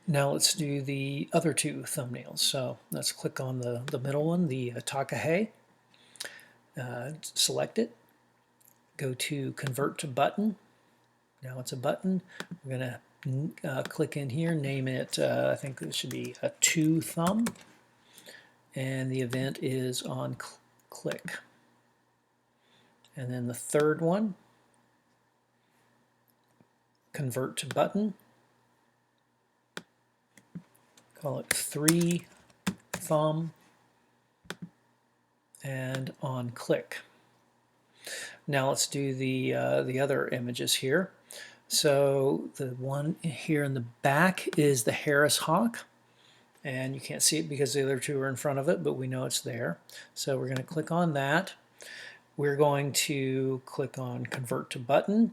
Now let's do the other two thumbnails. So let's click on the middle one, the Takahe. Select it. Go to Convert to Button. Now it's a button. We're going to click in here, name it, I think this should be a 2 thumb. And the event is on click. And then the third one, Convert to Button. Call it 3 thumb and on click. Now let's do the other images here. So the one here in the back is the Harris hawk, and you can't see it because the other two are in front of it, but we know it's there. So we're going to click on that. We're going to click on Convert to Button,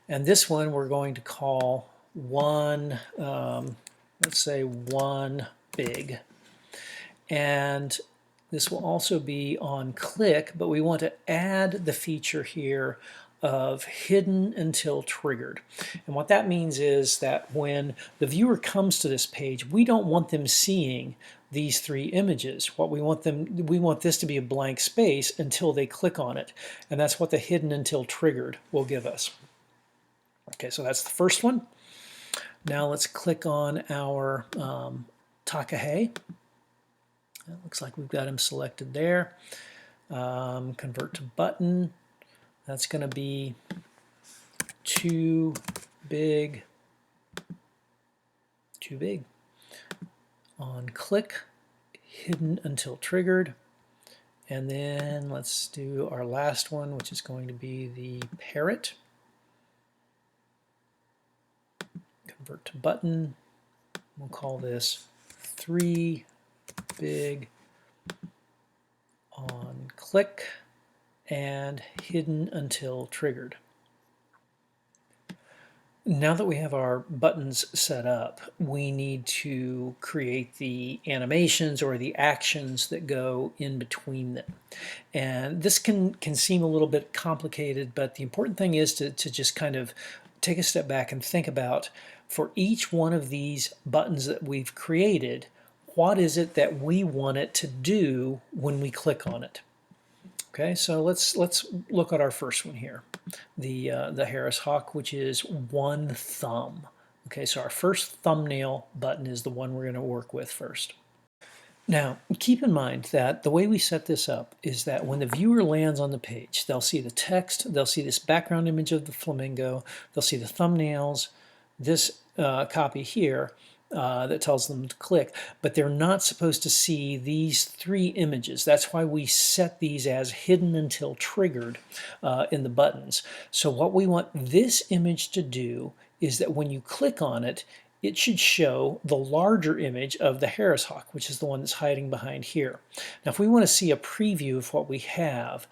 and this one we're going to call one, let's say one big. And this will also be on click, but we want to add the feature here of hidden until triggered. And what that means is that when the viewer comes to this page, we don't want them seeing these 3 images. What we want this to be a blank space until they click on it. And that's what the hidden until triggered will give us. Okay, so that's the first one. Now let's click on our Takahe. It looks like we've got him selected there. Convert to button. That's going to be too big. Too big. On click, hidden until triggered. And then let's do our last one, which is going to be the parrot. Convert to button. We'll call this 3 big on click and hidden until triggered. Now that we have our buttons set up, we need to create the animations or the actions that go in between them. And this can seem a little bit complicated, but the important thing is to just kind of take a step back and think about, for each one of these buttons that we've created, what is it that we want it to do when we click on it? Okay, so let's look at our first one here, the Harris hawk, which is 1 thumb. Okay, so our first thumbnail button is the one we're going to work with first. Now, keep in mind that the way we set this up is that when the viewer lands on the page, they'll see the text, they'll see this background image of the flamingo, they'll see the thumbnails, this copy here, that tells them to click, but they're not supposed to see these 3 images. That's why we set these as hidden until triggered in the buttons. So what we want this image to do is that when you click on it, it should show the larger image of the Harris hawk, which is the one that's hiding behind here. Now, if we want to see a preview of what we have,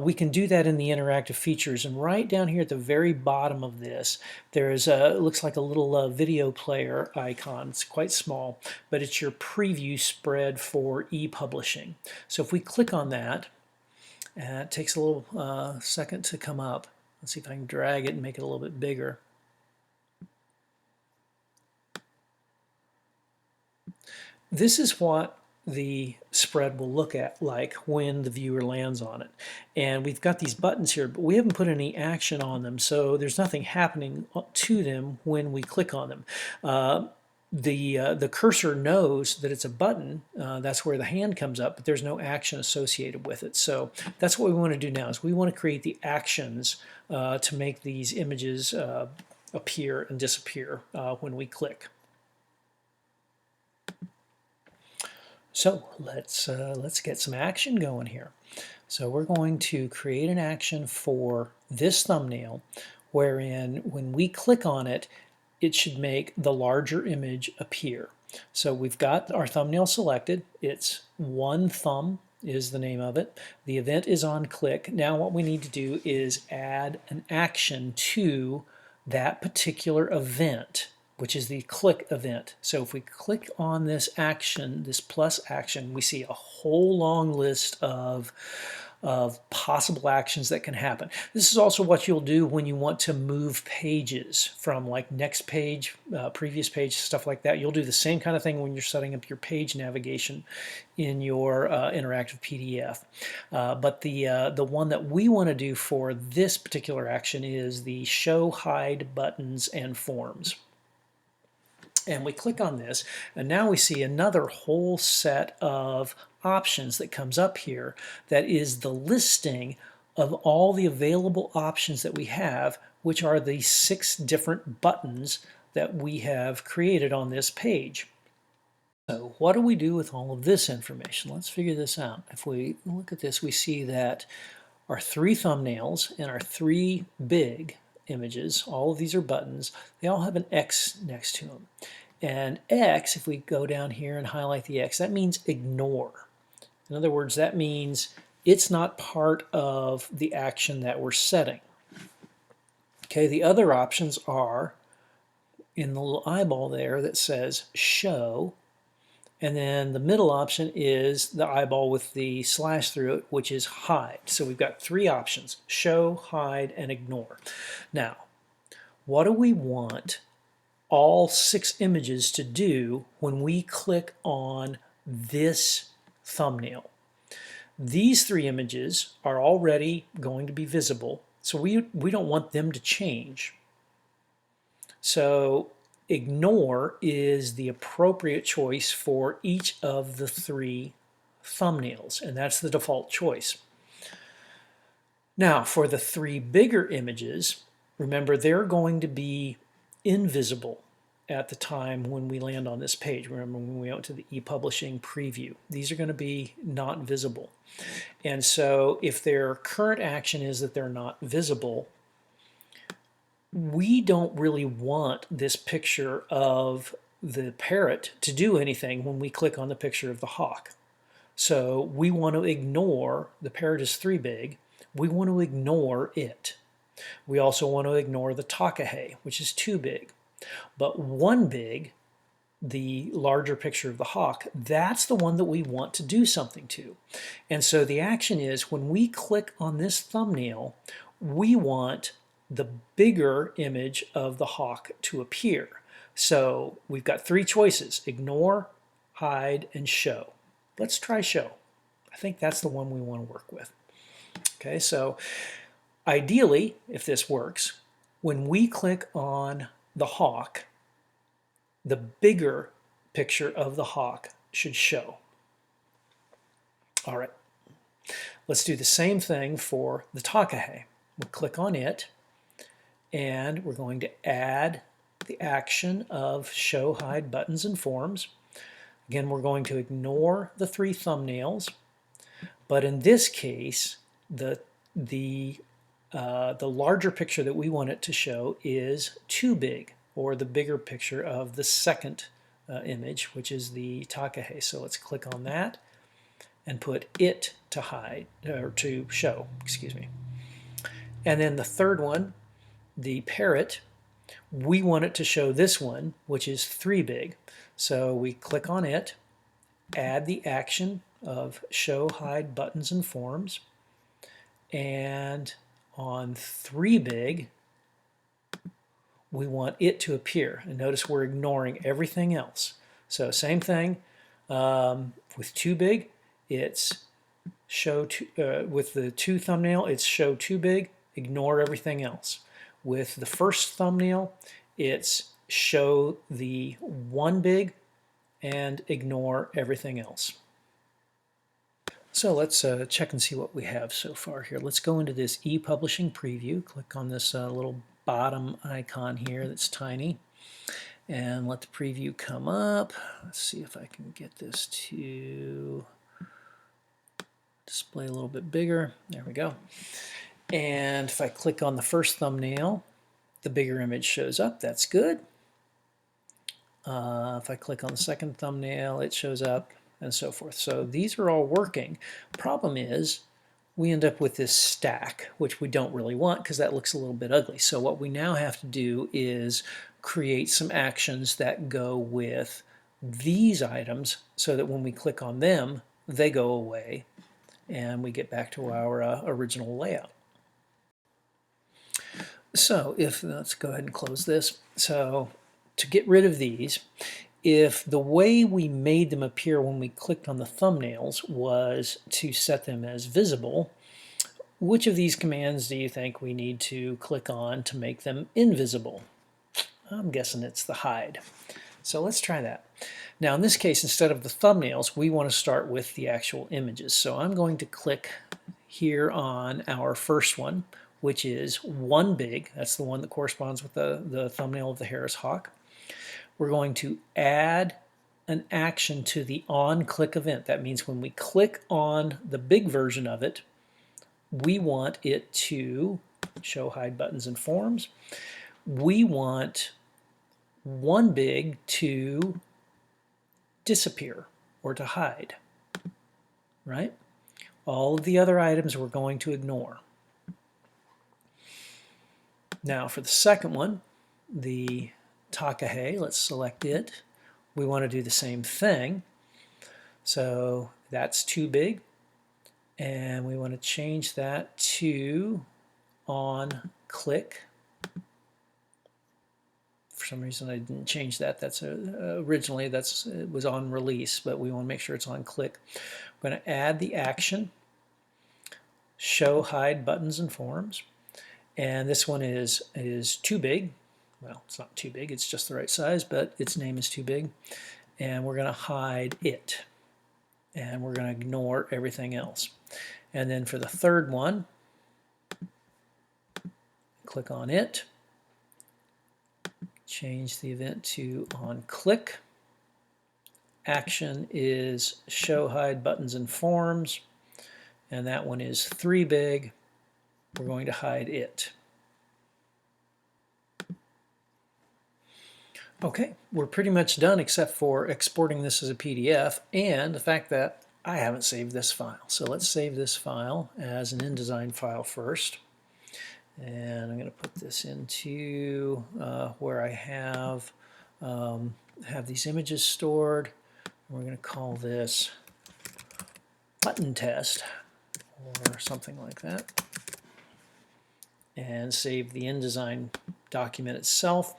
we can do that in the interactive features. And right down here at the very bottom of this, there is it looks like a little video player icon. It's quite small, but it's your preview spread for e-publishing. So if we click on that, it takes a little second to come up. Let's see if I can drag it and make it a little bit bigger. This is what the spread will look like when the viewer lands on it. And we've got these buttons here, but we haven't put any action on them, so there's nothing happening to them when we click on them. The cursor knows that it's a button. That's where the hand comes up, but there's no action associated with it. So that's what we want to do now, is we want to create the actions to make these images appear and disappear when we click. So let's get some action going here. So we're going to create an action for this thumbnail wherein when we click on it, it should make the larger image appear. So we've got our thumbnail selected. It's 1 thumb is the name of it. The event is on click. Now what we need to do is add an action to that particular event, which is the click event. So if we click on this action, this plus action, we see a whole long list of of possible actions that can happen. This is also what you'll do when you want to move pages from like next page, previous page, stuff like that. You'll do the same kind of thing when you're setting up your page navigation in your interactive PDF. But the one that we want to do for this particular action is the show, hide, buttons, and forms. And we click on this, and now we see another whole set of options that comes up here that is the listing of all the available options that we have, which are the 6 different buttons that we have created on this page. So what do we do with all of this information? Let's figure this out. If we look at this, we see that our 3 thumbnails and our 3 big images, all of these are buttons, they all have an X next to them. And X, if we go down here and highlight the X, that means ignore. In other words, that means it's not part of the action that we're setting. Okay, the other options are in the little eyeball there that says show, and then the middle option is the eyeball with the slash through it, which is hide. So we've got 3 options: show, hide, and ignore. Now, what do we want all 6 images to do when we click on this thumbnail? These 3 images are already going to be visible, so we don't want them to change. So ignore is the appropriate choice for each of the 3 thumbnails, and that's the default choice. Now, for the 3 bigger images, remember they're going to be invisible at the time when we land on this page. Remember when we went to the e-publishing preview, these are going to be not visible. And so if their current action is that they're not visible, we don't really want this picture of the parrot to do anything when we click on the picture of the hawk. So we want to ignore, the parrot is 3 big, we want to ignore it. We also want to ignore the takahe, which is 2 big. But 1 big, the larger picture of the hawk, that's the one that we want to do something to. And so the action is when we click on this thumbnail, we want the bigger image of the hawk to appear. So we've got 3 choices: ignore, hide, and show. Let's try show. I think that's the one we want to work with. Okay, so ideally, if this works, when we click on the hawk, the bigger picture of the hawk should show. All right, let's do the same thing for the takahe. We'll click on it, and we're going to add the action of show, hide, buttons, and forms. Again, we're going to ignore the 3 thumbnails, but in this case, the larger picture that we want it to show is 2 big, or the bigger picture of the second image, which is the takahe. So let's click on that and put it to hide, or to show, excuse me. And then the third one, the parrot, we want it to show this one, which is 3 big. So we click on it, add the action of show, hide, buttons, and forms, and on 3 big, we want it to appear. And notice we're ignoring everything else. So same thing with 2 big, it's show with the 2 thumbnail, it's show 2 big, ignore everything else. With the first thumbnail, it's show the 1 big and ignore everything else. So let's check and see what we have so far here. Let's go into this e-publishing preview. Click on this little bottom icon here that's tiny, and let the preview come up. Let's see if I can get this to display a little bit bigger. There we go. And if I click on the first thumbnail, the bigger image shows up. That's good. If I click on the second thumbnail, it shows up, and so forth. So these are all working. Problem is, we end up with this stack, which we don't really want because that looks a little bit ugly. So what we now have to do is create some actions that go with these items so that when we click on them, they go away. and we get back to our original layout. So let's go ahead and close this. So to get rid of these, if the way we made them appear when we clicked on the thumbnails was to set them as visible, which of these commands do you think we need to click on to make them invisible? I'm guessing it's the hide. So let's try that. Now in this case, instead of the thumbnails, we want to start with the actual images. So I'm going to click here on our first one, which is one big. That's the one that corresponds with the thumbnail of the Harris Hawk. We're going to add an action to the on-click event. That means when we click on the big version of it, we want it to show hide buttons and forms. We want one big to disappear or to hide, right? All of the other items we're going to ignore. Now for the second one, the Takahe, let's select it. We want to do the same thing. So that's too big, and we want to change that to on click. For some reason I didn't change that. That's originally it was on release, but we want to make sure it's on click. I'm going to add the action, show hide buttons and forms, and this one is too big. Well, it's not too big, it's just the right size, but its name is too big. And we're going to hide it. And we're going to ignore everything else. And then for the third one, click on it. Change the event to on click. Action is show hide buttons and forms. And that one is 3 big. We're going to hide it. Okay, we're pretty much done except for exporting this as a PDF and the fact that I haven't saved this file. So let's save this file as an InDesign file first. And I'm going to put this into where I have these images stored. We're going to call this button test or something like that. And save the InDesign document itself.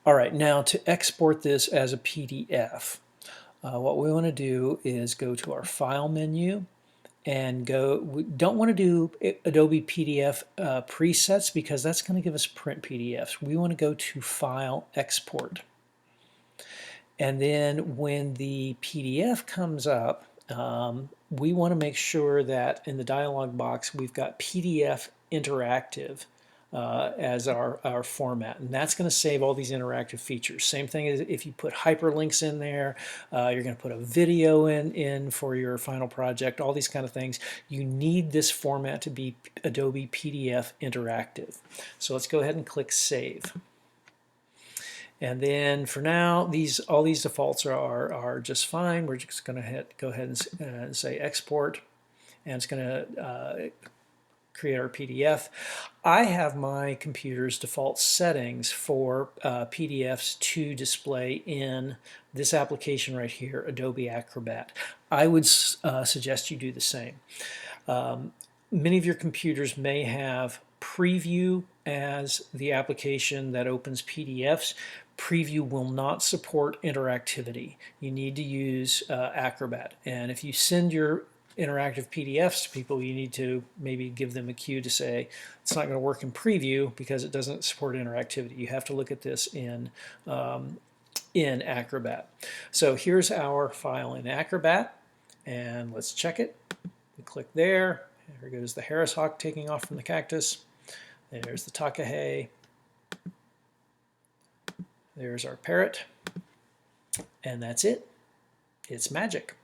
All right, now to export this as a PDF, what we want to do is go to our File menu and we don't want to do Adobe PDF presets because that's going to give us print PDFs. We want to go to File, Export. And then when the PDF comes up, we want to make sure that in the dialog box we've got PDF Interactive as our format, and that's going to save all these interactive features. Same thing as if you put hyperlinks in there, you're going to put a video in for your final project, all these kind of things. You need this format to be Adobe PDF Interactive. So let's go ahead and click Save. And then for now, all these defaults are just fine. We're just going to go ahead and say Export, and it's going to create our PDF. I have my computer's default settings for PDFs to display in this application right here, Adobe Acrobat. I would suggest you do the same. Many of your computers may have Preview as the application that opens PDFs. Preview will not support interactivity. You need to use Acrobat. And if you send your interactive PDFs to people, you need to maybe give them a cue to say it's not going to work in Preview because it doesn't support interactivity. You have to look at this in Acrobat. So here's our file in Acrobat, and let's check it. We click there. There goes the Harris Hawk taking off from the cactus. There's the Takahe. There's our parrot. And that's it. It's magic.